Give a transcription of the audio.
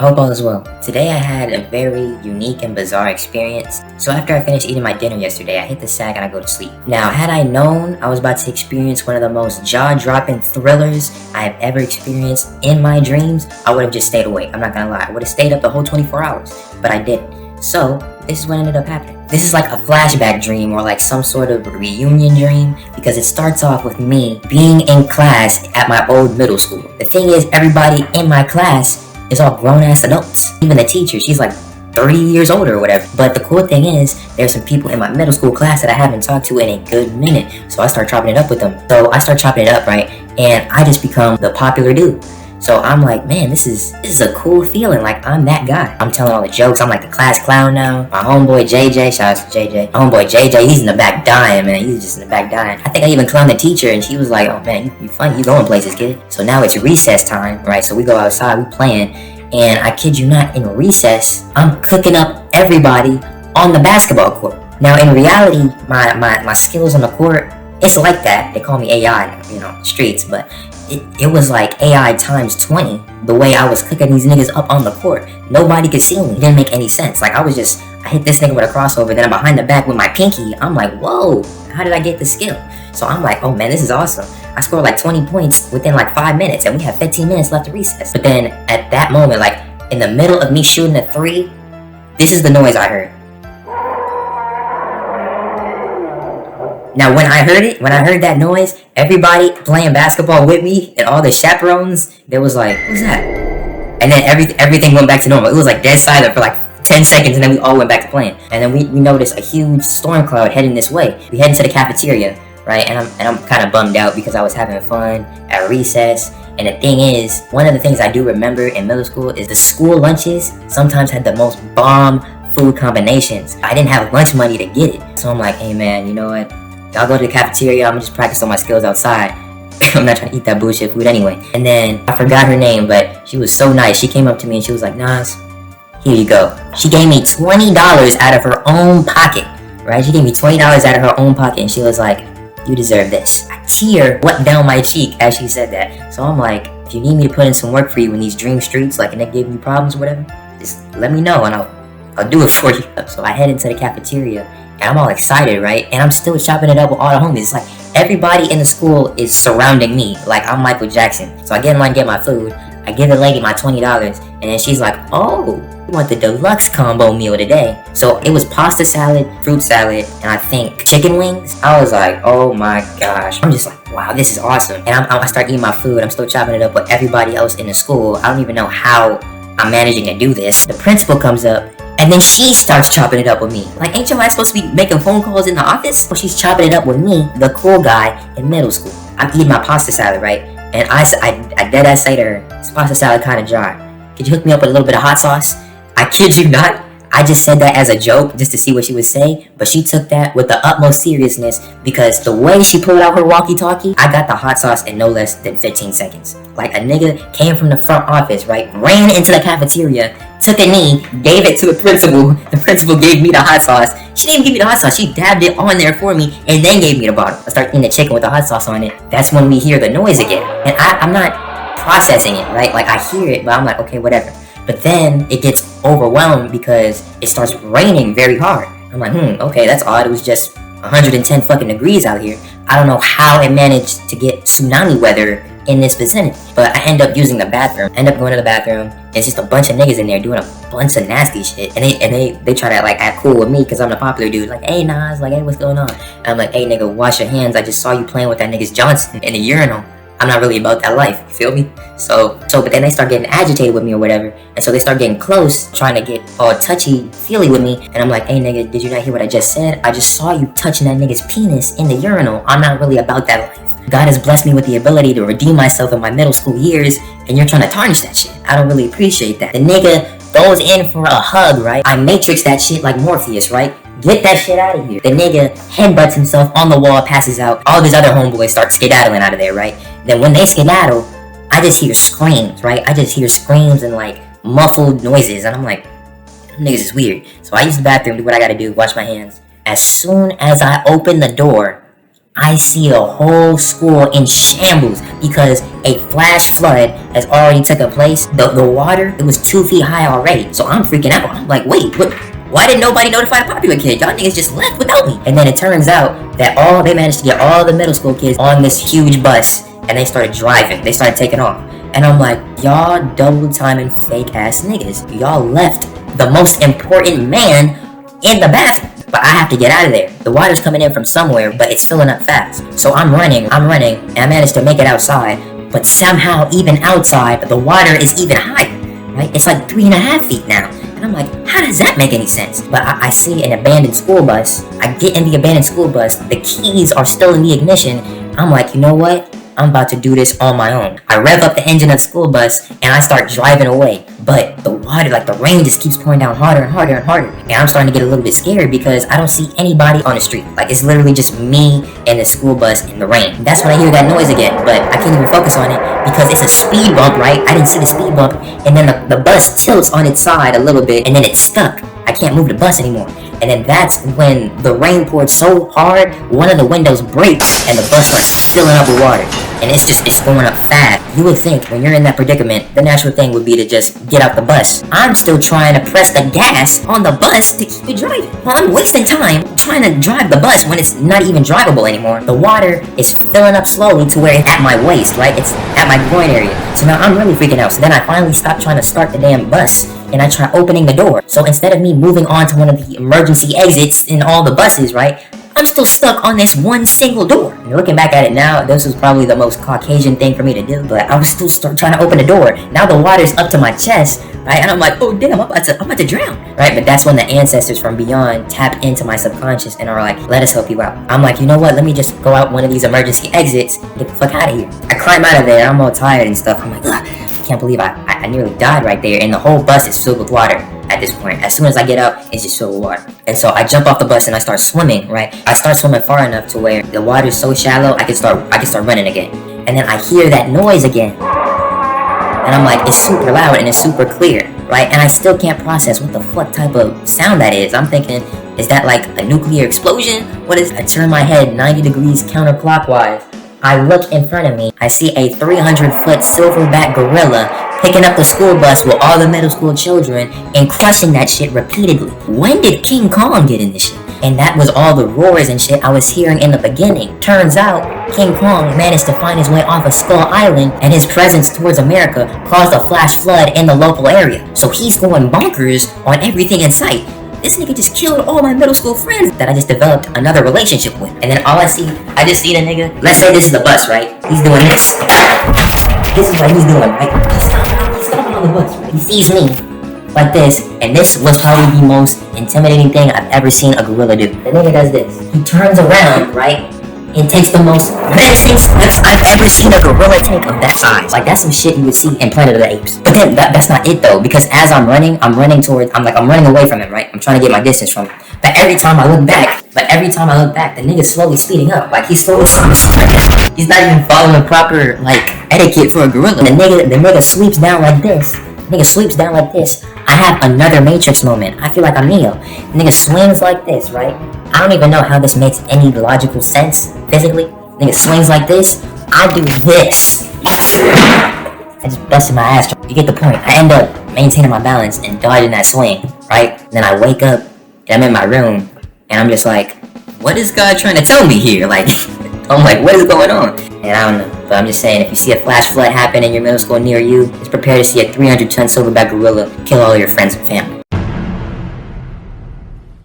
I hope all is well. Today I had a very unique and bizarre experience. So after I finished eating my dinner yesterday, I hit the sack and I go to sleep. Now, had I known I was about to experience one of the most jaw-dropping thrillers I have ever experienced in my dreams, I would have just stayed awake. I'm not gonna lie. I would have stayed up the whole 24 hours, but I didn't. So this is what ended up happening. This is like a flashback dream or like some sort of reunion dream because it starts off with me being in class at my old middle school. The thing is, everybody in my class is all grown-ass adults. Even the teacher, she's like 30 years older or whatever. But the cool thing is, there's some people in my middle school class that I haven't talked to in a good minute. So I start chopping it up with them. So I start chopping it up, right? And I just become the popular dude. So I'm like, man, this is a cool feeling. Like, I'm that guy. I'm telling all the jokes. I'm like the class clown now. My homeboy JJ, shout out to JJ. My homeboy JJ, he's in the back dying, man. He's just in the back dying. I think I even clowned the teacher, and she was like, oh man, you funny. You going places, kid. So now it's recess time, right? So we go outside, we playing. And I kid you not, in recess, I'm cooking up everybody on the basketball court. Now, in reality, my skills on the court, it's like that. They call me AI, streets, but it was like AI times 20. The way I was cooking these niggas up on the court. Nobody could see me. It didn't make any sense. Like, I hit this nigga with a crossover, then I'm behind the back with my pinky. I'm like, whoa, how did I get this skill? So I'm like, oh man, this is awesome. I scored like 20 points within like 5 minutes, and we have 15 minutes left to recess. But then at that moment, like in the middle of me shooting a three, this is the noise I heard. Now when I heard that noise, everybody playing basketball with me and all the chaperones, they was like, who's that? And then everything went back to normal. It was like dead silent for like 10 seconds, and then we all went back to playing. And then we noticed a huge storm cloud heading this way. We head into the cafeteria, right? And I'm kind of bummed out because I was having fun at recess. And the thing is, one of the things I do remember in middle school is the school lunches sometimes had the most bomb food combinations. I didn't have lunch money to get it. So I'm like, hey man, you know what? I'll go to the cafeteria, I'm gonna just practice on my skills outside. I'm not trying to eat that bullshit food anyway. And then, I forgot her name, but she was so nice. She came up to me and she was like, Nas, here you go. She gave me $20 out of her own pocket, right? She gave me $20 out of her own pocket, and she was like, you deserve this. A tear went down my cheek as she said that. So I'm like, if you need me to put in some work for you in these dream streets, like, and they give you problems or whatever, just let me know and I'll do it for you. So I head into the cafeteria, and I'm all excited, right? And I'm still chopping it up with all the homies. It's like everybody in the school is surrounding me, like I'm Michael Jackson. So I get in line, get my food. I give the lady my $20, and then she's like, oh, you want the deluxe combo meal today. So it was pasta salad, fruit salad, and I think chicken wings. I was like, oh my gosh. I'm just like, wow, this is awesome. And I start eating my food. I'm still chopping it up with everybody else in the school. I don't even know how I'm managing to do this. The principal comes up, and then she starts chopping it up with me. Like, ain't your ass supposed to be making phone calls in the office? Well, she's chopping it up with me, the cool guy in middle school. I'm eating my pasta salad, right? And I dead ass say to her, this pasta salad kind of dry. Could you hook me up with a little bit of hot sauce? I kid you not. I just said that as a joke, just to see what she would say, but she took that with the utmost seriousness because the way she pulled out her walkie-talkie, I got the hot sauce in no less than 15 seconds. Like, a nigga came from the front office, right, ran into the cafeteria, took a knee, gave it to the principal. The principal gave me the hot sauce. She didn't give me the hot sauce, she dabbed it on there for me and then gave me the bottle. I start eating the chicken with the hot sauce on it. That's when we hear the noise again. And I'm not processing it, right? Like, I hear it, but I'm like, okay, whatever. But then it gets overwhelmed because it starts raining very hard. I'm like, okay, that's odd. It was just 110 fucking degrees out here. I don't know how it managed to get tsunami weather in this vicinity. But I end up using the bathroom. End up going to the bathroom. And it's just a bunch of niggas in there doing a bunch of nasty shit. And they try to like act cool with me because I'm the popular dude. Like, hey Nas, like, hey, what's going on? And I'm like, hey nigga, wash your hands. I just saw you playing with that nigga's Johnson in the urinal. I'm not really about that life, you feel me? So, but then they start getting agitated with me or whatever, and so they start getting close, trying to get all touchy-feely with me, and I'm like, hey nigga, did you not hear what I just said? I just saw you touching that nigga's penis in the urinal. I'm not really about that life. God has blessed me with the ability to redeem myself in my middle school years, and you're trying to tarnish that shit. I don't really appreciate that. The nigga goes in for a hug, right? I matrix that shit like Morpheus, right? Get that shit out of here. The nigga headbutts himself on the wall, passes out. All of his other homeboys start skedaddling out of there, right? Then when they skedaddle, I just hear screams, right? I just hear screams and like muffled noises. And I'm like, niggas is weird. So I use the bathroom, do what I gotta do, wash my hands. As soon as I open the door, I see a whole school in shambles because a flash flood has already taken place. The water, it was 2 feet high already. So I'm freaking out. I'm like, wait, what? Why didn't nobody notify the popular kid? Y'all niggas just left without me. And then it turns out that they managed to get all the middle school kids on this huge bus, and they started driving. They started taking off. And I'm like, y'all double timing fake ass niggas. Y'all left the most important man in the bathroom. But I have to get out of there. The water's coming in from somewhere, but it's filling up fast. So I'm running, and I managed to make it outside. But somehow, even outside, the water is even higher, right? It's like 3.5 feet now. And I'm like, how does that make any sense? But I see an abandoned school bus. I get in the abandoned school bus. The keys are still in the ignition. I'm like, you know what? I'm about to do this on my own. I rev up the engine of the school bus and I start driving away. But the water, like the rain just keeps pouring down harder and harder and harder. And I'm starting to get a little bit scared because I don't see anybody on the street. Like it's literally just me and the school bus in the rain. That's when I hear that noise again, but I can't even focus on it because it's a speed bump, right? I didn't see the speed bump. And then the bus tilts on its side a little bit and then it's stuck. I can't move the bus anymore. And then that's when the rain poured so hard, one of the windows breaks and the bus starts filling up with water. And it's going up fast. You would think when you're in that predicament, the natural thing would be to just get out the bus. I'm still trying to press the gas on the bus to keep it driving. Well, I'm wasting time trying to drive the bus when it's not even drivable anymore. The water is filling up slowly to where it's at my waist, right? It's at my groin area. So now I'm really freaking out. So then I finally stop trying to start the damn bus and I try opening the door. So instead of me moving on to one of the emergency exits in all the buses, right? I'm still stuck on this one single door. And looking back at it now, this was probably the most Caucasian thing for me to do, but I was still trying to open the door. Now the water's up to my chest, right? And I'm like, oh damn, I'm about to drown, right? But that's when the ancestors from beyond tap into my subconscious and are like, let us help you out. I'm like, you know what? Let me just go out one of these emergency exits and get the fuck out of here. I climb out of there. I'm all tired and stuff. I'm like, ugh, I can't believe I nearly died right there. And the whole bus is filled with water. At this point, as soon as I get out, it's just filled with water. And so I jump off the bus and I start swimming, right? I start swimming far enough to where the water is so shallow, I can start running again. And then I hear that noise again. And I'm like, it's super loud and it's super clear, right? And I still can't process what the fuck type of sound that is. I'm thinking, is that like a nuclear explosion? What is? I turn my head 90 degrees counterclockwise. I look in front of me. I see a 300-foot silverback gorilla picking up the school bus with all the middle school children and crushing that shit repeatedly. When did King Kong get in this shit? And that was all the roars and shit I was hearing in the beginning. Turns out, King Kong managed to find his way off of Skull Island, and his presence towards America caused a flash flood in the local area. So he's going bonkers on everything in sight. This nigga just killed all my middle school friends that I just developed another relationship with. And then I just see the nigga. Let's say this is the bus, right? He's doing this. This is what he's doing, right? He's stopping on the bus, right? He sees me like this, and this was probably the most intimidating thing I've ever seen a gorilla do. The nigga does this. He turns around, right? And takes the most menacing steps I've ever seen a gorilla take of that size. Like, that's some shit you would see in Planet of the Apes. But then, that's not it though, because as I'm running away from him, right? I'm trying to get my distance from him. But every time I look back, the nigga's slowly speeding up. Like, he's slowly speeding. He's not even following proper, like, etiquette for a gorilla. The nigga sweeps down like this. I have another Matrix moment. I feel like I'm Neo. The nigga swings like this, right? I don't even know how this makes any logical sense physically. Nigga swings like this. I do this. I just busted my ass. You get the point. I end up maintaining my balance and dodging that swing, right? Then I wake up and I'm in my room and I'm just like, what is God trying to tell me here? Like, I'm like, what is going on? And I don't know. But I'm just saying, if you see a flash flood happen in your middle school near you, just prepare to see a 300-ton silverback gorilla kill all your friends and family.